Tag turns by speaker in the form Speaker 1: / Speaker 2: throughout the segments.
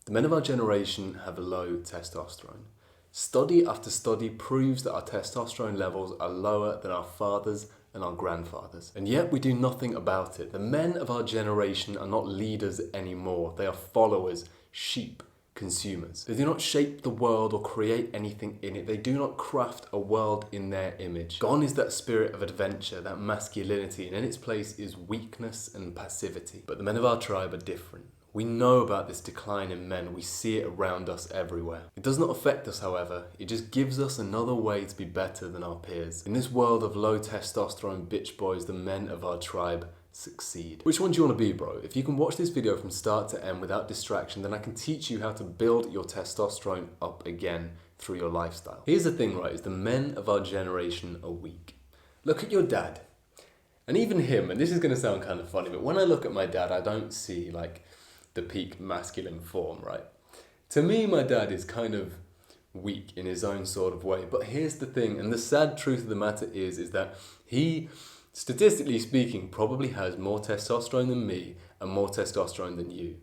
Speaker 1: The men of our generation have low testosterone. Study after study proves that our testosterone levels are lower than our fathers and our grandfathers. And yet we do nothing about it. The men of our generation are not leaders anymore. They are followers, sheep, consumers. They do not shape the world or create anything in it. They do not craft a world in their image. Gone is that spirit of adventure, that masculinity, and in its place is weakness and passivity. But the men of our tribe are different. We know about this decline in men. We see it around us everywhere. It does not affect us, however. It just gives us another way to be better than our peers. In this world of low testosterone bitch boys, the men of our tribe succeed. Which one do you want to be, bro? If you can watch this video from start to end without distraction, then I can teach you how to build your testosterone up again through your lifestyle. Here's the thing, right, is the men of our generation are weak. Look at your dad. And even him, and this is going to sound kind of funny, but when I look at my dad, I don't see like the peak masculine form, right? To me, my dad is kind of weak in his own sort of way. But here's the thing, and the sad truth of the matter is that he, statistically speaking, probably has more testosterone than me and more testosterone than you.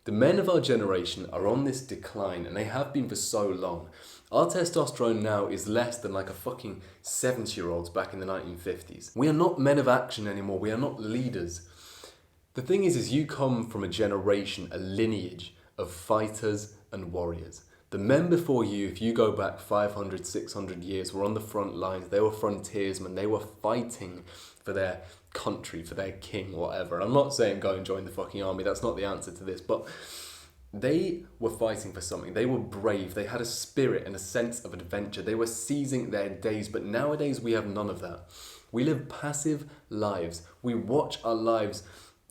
Speaker 1: The men of our generation are on this decline, and they have been for so long. Our testosterone now is less than like a fucking 70-year-old's back in the 1950s. We are not men of action anymore. We are not leaders. The thing is you come from a generation, a lineage of fighters and warriors. The men before you, if you go back 500, 600 years, were on the front lines. They were frontiersmen. They were fighting for their country, for their king, whatever. And I'm not saying go and join the fucking army. That's not the answer to this. But they were fighting for something. They were brave. They had a spirit and a sense of adventure. They were seizing their days. But nowadays we have none of that. We live passive lives. We watch our lives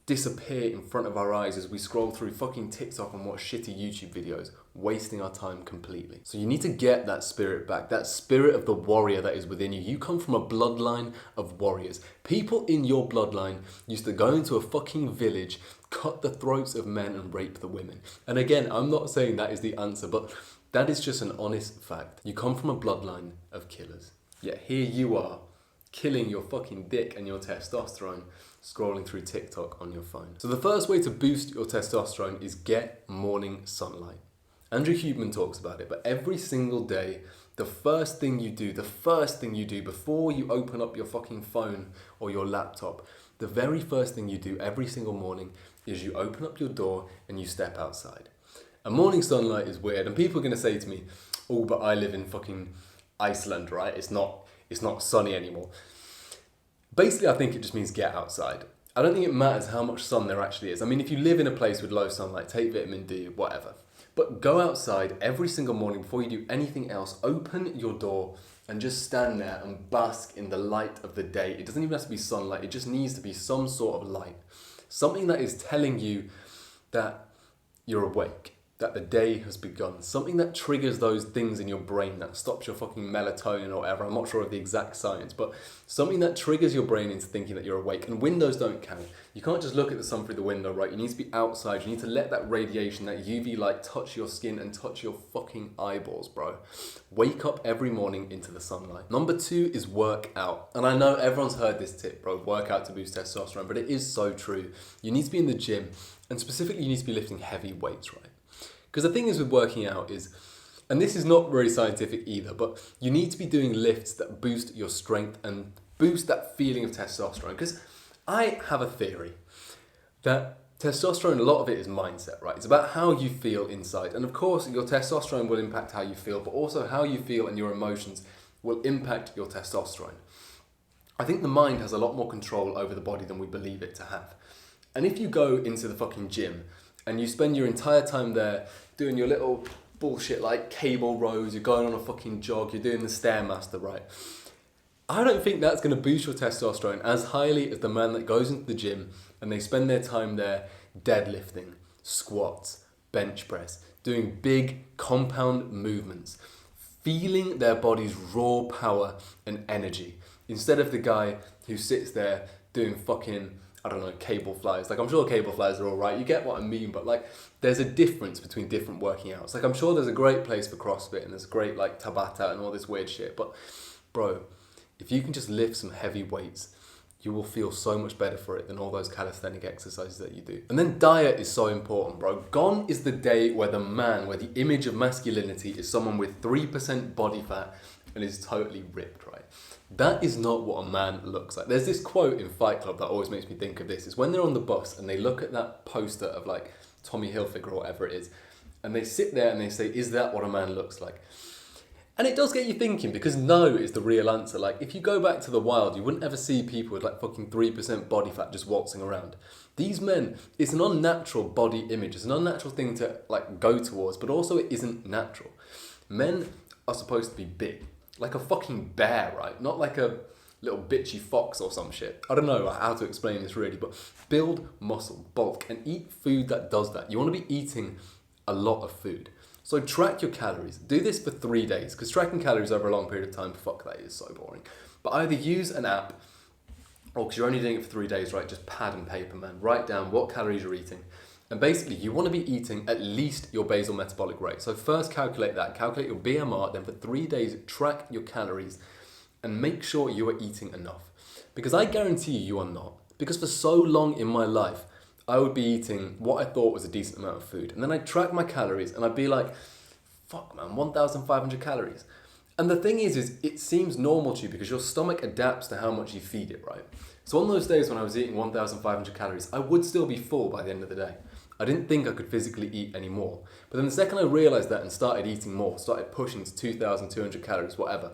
Speaker 1: disappear in front of our eyes as we scroll through fucking TikTok and watch shitty YouTube videos, wasting our time completely. So you need to get that spirit back, that spirit of the warrior that is within you. You come from a bloodline of warriors. People in your bloodline used to go into a fucking village, cut the throats of men and rape the women. And again, I'm not saying that is the answer, but that is just an honest fact. You come from a bloodline of killers. Yet here you are, killing your fucking dick and your testosterone, scrolling through TikTok on your phone. So the first way to boost your testosterone is get morning sunlight. Andrew Huberman talks about it, but every single day, the first thing you do before you open up your fucking phone or your laptop, the very first thing you do every single morning is you open up your door and you step outside. And morning sunlight is weird, and people are gonna say to me, oh, but I live in fucking Iceland, right? It's not sunny anymore. Basically, I think it just means get outside. I don't think it matters how much sun there actually is. I mean, if you live in a place with low sunlight, take vitamin D, whatever. But go outside every single morning before you do anything else. Open your door and just stand there and bask in the light of the day. It doesn't even have to be sunlight. It just needs to be some sort of light. Something that is telling you that you're awake, that the day has begun. Something that triggers those things in your brain, that stops your fucking melatonin or whatever. I'm not sure of the exact science, but something that triggers your brain into thinking that you're awake. And windows don't count. You can't just look at the sun through the window, right? You need to be outside. You need to let that radiation, that UV light touch your skin and touch your fucking eyeballs, bro. Wake up every morning into the sunlight. Number 2 is work out. And I know everyone's heard this tip, bro, work out to boost testosterone, but it is so true. You need to be in the gym, and specifically you need to be lifting heavy weights, right? Because the thing is with working out is, and this is not very scientific either, but you need to be doing lifts that boost your strength and boost that feeling of testosterone. Because I have a theory that testosterone, a lot of it is mindset, right? It's about how you feel inside. And of course, your testosterone will impact how you feel, but also how you feel and your emotions will impact your testosterone. I think the mind has a lot more control over the body than we believe it to have. And if you go into the fucking gym and you spend your entire time there doing your little bullshit like cable rows, you're going on a fucking jog, you're doing the Stairmaster, right? I don't think that's going to boost your testosterone as highly as the man that goes into the gym and they spend their time there deadlifting, squats, bench press, doing big compound movements, feeling their body's raw power and energy, instead of the guy who sits there doing fucking, I don't know, cable flies. Like, I'm sure cable flies are all right. You get what I mean, but like, there's a difference between different working outs. Like, I'm sure there's a great place for CrossFit and there's great like Tabata and all this weird shit. But bro, if you can just lift some heavy weights, you will feel so much better for it than all those calisthenic exercises that you do. And then diet is so important, bro. Gone is the day where the image of masculinity is someone with 3% body fat and is totally ripped, right? That is not what a man looks like. There's this quote in Fight Club that always makes me think of this. It's when they're on the bus and they look at that poster of like Tommy Hilfiger or whatever it is, and they sit there and they say, is that what a man looks like? And it does get you thinking, because no is the real answer. Like, if you go back to the wild, you wouldn't ever see people with like fucking 3% body fat just waltzing around. These men, it's an unnatural body image. It's an unnatural thing to like go towards, but also it isn't natural. Men are supposed to be big, like a fucking bear, right? Not like a little bitchy fox or some shit. I don't know how to explain this really, but build muscle, bulk, and eat food that does that. You want to be eating a lot of food. So track your calories. Do this for 3 days, because tracking calories over a long period of time, fuck, that is so boring. But either use an app, or because you're only doing it for 3 days, right, just pad and paper, man. Write down what calories you're eating. And basically, you want to be eating at least your basal metabolic rate. So first calculate that, calculate your BMR, then for 3 days, track your calories, and make sure you are eating enough. Because I guarantee you are not. Because for so long in my life, I would be eating what I thought was a decent amount of food. And then I'd track my calories and I'd be like, fuck man, 1,500 calories. And the thing is it seems normal to you because your stomach adapts to how much you feed it, right? So on those days when I was eating 1,500 calories, I would still be full by the end of the day. I didn't think I could physically eat any more. But then the second I realized that and started eating more, started pushing to 2,200 calories, whatever,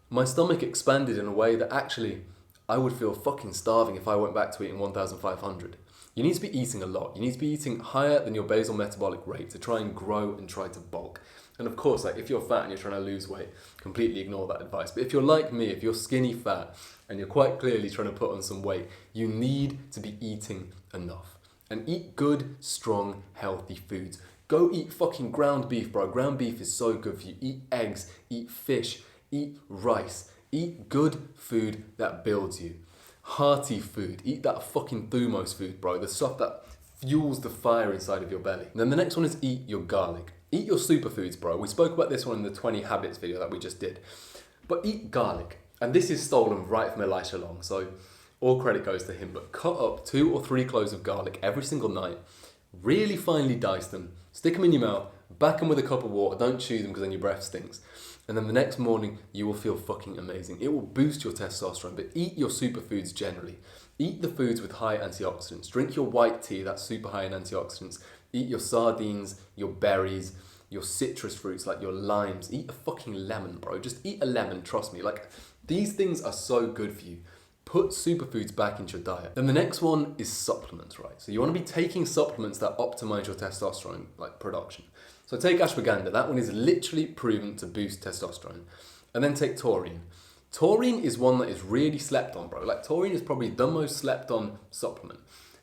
Speaker 1: my stomach expanded in a way that actually I would feel fucking starving if I went back to eating 1,500. You need to be eating a lot. You need to be eating higher than your basal metabolic rate to try and grow and try to bulk. And of course, like if you're fat and you're trying to lose weight, completely ignore that advice. But if you're like me, if you're skinny fat and you're quite clearly trying to put on some weight, you need to be eating enough. And eat good, strong, healthy foods. Go eat fucking ground beef, bro. Ground beef is so good for you. Eat eggs, eat fish, eat rice. Eat good food that builds you. Hearty food. Eat that fucking thumos food, bro. The stuff that fuels the fire inside of your belly. And then the next one is eat your garlic. Eat your superfoods, bro. We spoke about this one in the 20 habits video that we just did. But eat garlic. And this is stolen right from Elisha Long, so all credit goes to him. But cut up 2 or 3 cloves of garlic every single night. Really finely dice them. Stick them in your mouth. Back them with a cup of water. Don't chew them because then your breath stinks. And then the next morning, you will feel fucking amazing. It will boost your testosterone, but eat your superfoods generally. Eat the foods with high antioxidants. Drink your white tea, that's super high in antioxidants. Eat your sardines, your berries, your citrus fruits like your limes. Eat a fucking lemon, bro. Just eat a lemon, trust me. Like, these things are so good for you. Put superfoods back into your diet. Then the next one is supplements, right? So you want to be taking supplements that optimize your testosterone, like production. So take ashwagandha, that one is literally proven to boost testosterone. And then take taurine. Taurine is one that is really slept on, bro. Like taurine is probably the most slept on supplement.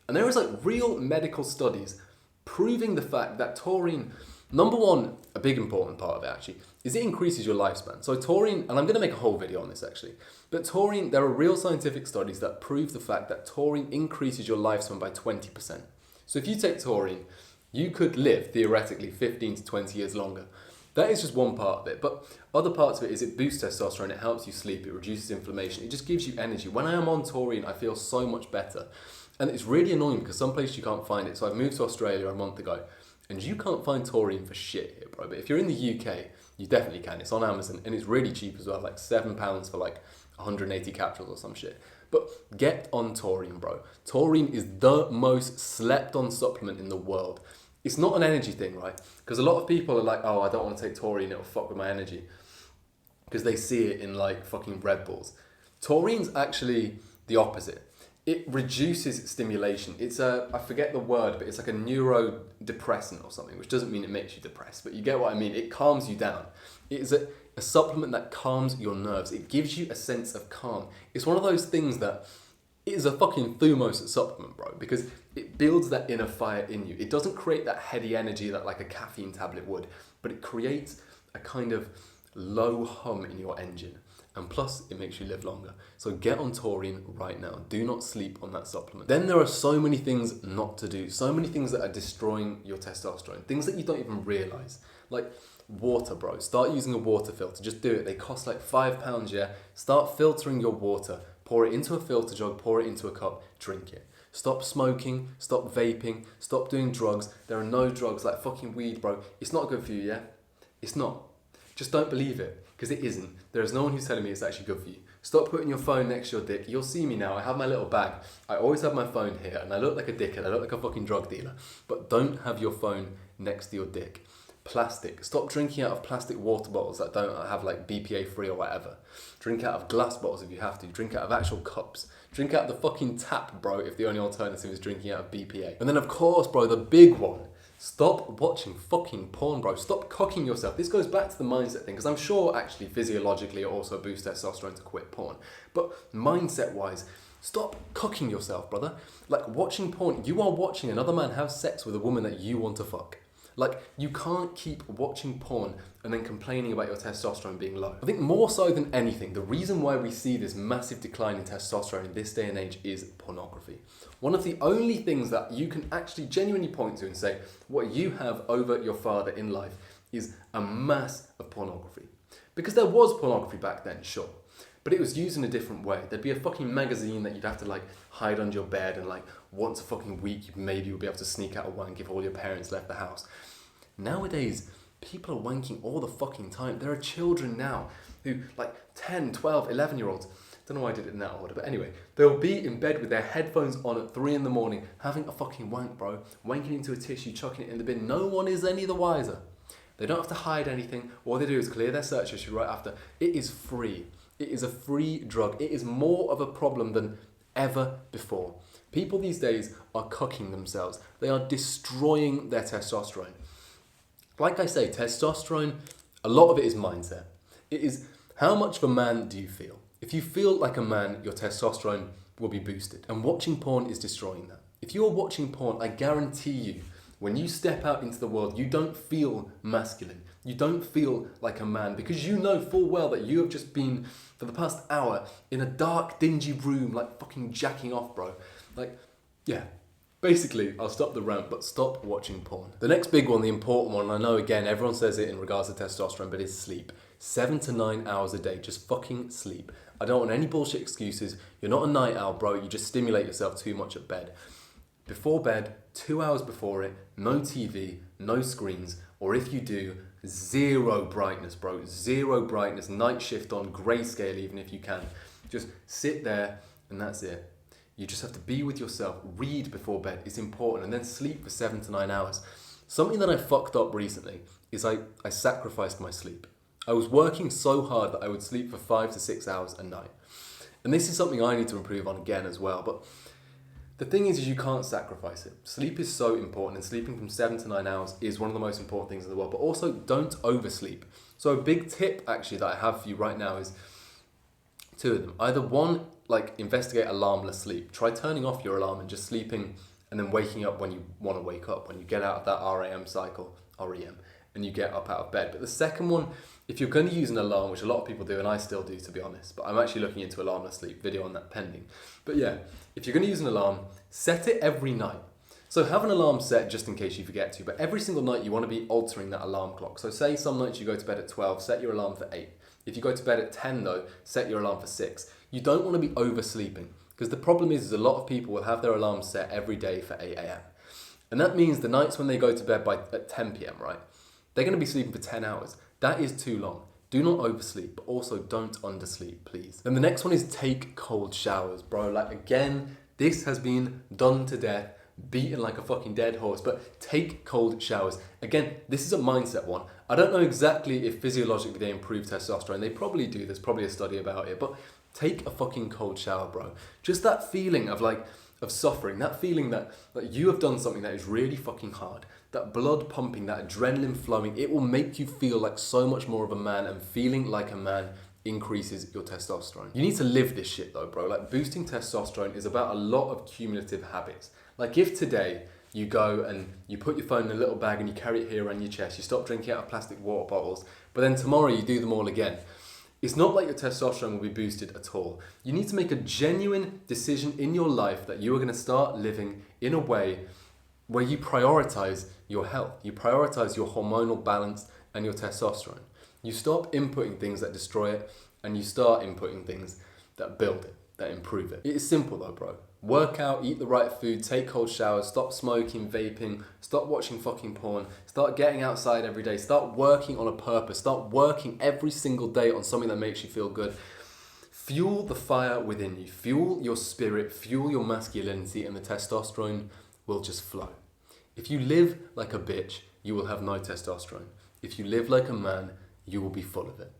Speaker 1: And there is like real medical studies proving the fact that taurine, number one, a big important part of it actually, is it increases your lifespan. So taurine, and I'm going to make a whole video on this actually, but taurine, there are real scientific studies that prove the fact that taurine increases your lifespan by 20%. So if you take taurine, you could live, theoretically, 15 to 20 years longer. That is just one part of it. But other parts of it is it boosts testosterone, it helps you sleep, it reduces inflammation, it just gives you energy. When I am on taurine, I feel so much better. And it's really annoying because some places you can't find it. So I've moved to Australia a month ago, and you can't find taurine for shit here, bro. But if you're in the UK, you definitely can. It's on Amazon, and it's really cheap as well, like £7 for like 180 capsules or some shit. But get on taurine, bro. Taurine is the most slept on supplement in the world. It's not an energy thing, right? Because a lot of people are like, oh, I don't want to take taurine, it'll fuck with my energy. Because they see it in like fucking Red Bulls. Taurine's actually the opposite. It reduces stimulation. It's I forget the word, but it's like a neurodepressant or something, which doesn't mean it makes you depressed, but you get what I mean. It calms you down. It is a supplement that calms your nerves. It gives you a sense of calm. It's one of those things that it is a fucking thumos supplement, bro, because it builds that inner fire in you. It doesn't create that heady energy that like a caffeine tablet would, but it creates a kind of low hum in your engine. And plus, it makes you live longer. So get on taurine right now. Do not sleep on that supplement. Then there are so many things not to do. So many things that are destroying your testosterone. Things that you don't even realize. Like water, bro. Start using a water filter. Just do it. They cost like £5, yeah? Start filtering your water. Pour pour it into a filter jug, pour it into a cup, drink it. Stop smoking, stop vaping, stop doing drugs. There are no drugs like fucking weed, bro. It's not good for you, yeah? It's not. Just don't believe it, because it isn't. There is no one who's telling me it's actually good for you. Stop putting your phone next to your dick. You'll see me now. I have my little bag. I always have my phone here, and I look like a dickhead. I look like a fucking drug dealer. But don't have your phone next to your dick. Plastic. Stop drinking out of plastic water bottles that don't have like BPA free or whatever. Drink out of glass bottles if you have to. Drink out of actual cups. Drink out the fucking tap, bro, if the only alternative is drinking out of BPA. And then of course, bro, the big one. Stop watching fucking porn, bro. Stop cocking yourself. This goes back to the mindset thing, because I'm sure actually physiologically it also boosts testosterone to quit porn. But mindset-wise, stop cocking yourself, brother. Like, watching porn, you are watching another man have sex with a woman that you want to fuck. Like, you can't keep watching porn and then complaining about your testosterone being low. I think more so than anything, the reason why we see this massive decline in testosterone in this day and age is pornography. One of the only things that you can actually genuinely point to and say, what you have over your father in life is a mass of pornography. Because there was pornography back then, sure. But it was used in a different way. There'd be a fucking magazine that you'd have to like hide under your bed, and like once a fucking week you maybe would be able to sneak out a wank if all your parents left the house. Nowadays, people are wanking all the fucking time. There are children now who, like 10, 12, 11-year-olds, don't know why I did it in that order, but anyway, they'll be in bed with their headphones on at 3 a.m, having a fucking wank, bro, wanking into a tissue, chucking it in the bin. No one is any the wiser. They don't have to hide anything. All they do is clear their search history right after. It is free. It is a free drug. It is more of a problem than ever before. People these days are cucking themselves. They are destroying their testosterone. Like I say, testosterone, a lot of it is mindset. It is how much of a man do you feel? If you feel like a man, your testosterone will be boosted. And watching porn is destroying that. If you're watching porn, I guarantee you, when you step out into the world, you don't feel masculine. You don't feel like a man, because you know full well that you have just been, for the past hour, in a dark, dingy room, like fucking jacking off, bro. Like, yeah. Basically, I'll stop the rant, but stop watching porn. The next big one, the important one, I know again, everyone says it in regards to testosterone, but it's sleep. 7 to 9 hours a day, just fucking sleep. I don't want any bullshit excuses. You're not a night owl, bro. You just stimulate yourself too much at bed. Before bed, 2 hours before it, no TV, no screens, or if you do, zero brightness, bro. Zero brightness, night shift on, grayscale even if you can. Just sit there and that's it. You just have to be with yourself, read before bed, it's important, and then sleep for 7 to 9 hours. Something that I fucked up recently is I sacrificed my sleep. I was working so hard that I would sleep for 5 to 6 hours a night. And this is something I need to improve on again as well, but the thing is you can't sacrifice it. Sleep is so important, and sleeping from 7 to 9 hours is one of the most important things in the world, but also don't oversleep. So a big tip actually that I have for you right now is 2 of them. Either one, like investigate alarmless sleep. Try turning off your alarm and just sleeping and then waking up when you want to wake up, when you get out of that REM cycle, REM, and you get up out of bed. But the second one, if you're going to use an alarm, which a lot of people do, and I still do to be honest, but I'm actually looking into alarmless sleep, video on that pending. But yeah, if you're going to use an alarm, set it every night. So have an alarm set just in case you forget to, but every single night you want to be altering that alarm clock. So say some nights you go to bed at 12, set your alarm for 8. If you go to bed at 10 though, set your alarm for 6. You don't want to be oversleeping, because the problem is a lot of people will have their alarms set every day for 8 a.m. And that means the nights when they go to bed at 10 p.m, right? They're going to be sleeping for 10 hours. That is too long. Do not oversleep, but also don't undersleep, please. Then the next one is take cold showers, bro. Like again, this has been done to death, beaten like a fucking dead horse, but take cold showers. Again, this is a mindset one. I don't know exactly if physiologically they improve testosterone. They probably do. There's probably a study about it, but take a fucking cold shower, bro. Just that feeling of suffering, that feeling that you have done something that is really fucking hard, that blood pumping, that adrenaline flowing, it will make you feel like so much more of a man, and feeling like a man increases your testosterone. You need to live this shit though, bro. Like boosting testosterone is about a lot of cumulative habits. Like if today you go and you put your phone in a little bag and you carry it here around your chest, you stop drinking out of plastic water bottles, but then tomorrow you do them all again. It's not like your testosterone will be boosted at all. You need to make a genuine decision in your life that you are going to start living in a way where you prioritize your health. You prioritize your hormonal balance and your testosterone. You stop inputting things that destroy it, and you start inputting things that build it. that improve it. It is simple though, bro. Work out, eat the right food, take cold showers, stop smoking, vaping, stop watching fucking porn, start getting outside every day, start working on a purpose, start working every single day on something that makes you feel good. Fuel the fire within you, fuel your spirit, fuel your masculinity, and the testosterone will just flow. If you live like a bitch, you will have no testosterone. If you live like a man, you will be full of it.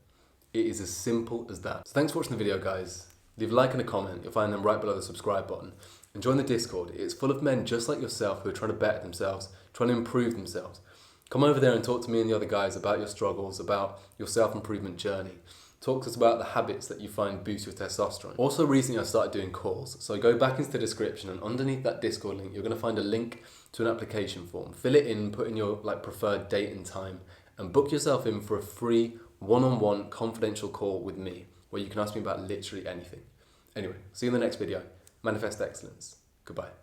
Speaker 1: It is as simple as that. So thanks for watching the video, guys. Leave a like and a comment. You'll find them right below the subscribe button. And join the Discord. It's full of men just like yourself who are trying to better themselves, trying to improve themselves. Come over there and talk to me and the other guys about your struggles, about your self-improvement journey. Talk to us about the habits that you find boost your testosterone. Also, recently I started doing calls. So go back into the description, and underneath that Discord link, you're going to find a link to an application form. Fill it in, put in your preferred date and time, and book yourself in for a free one-on-one confidential call with me, where you can ask me about literally anything. Anyway, see you in the next video. Manifest excellence. Goodbye.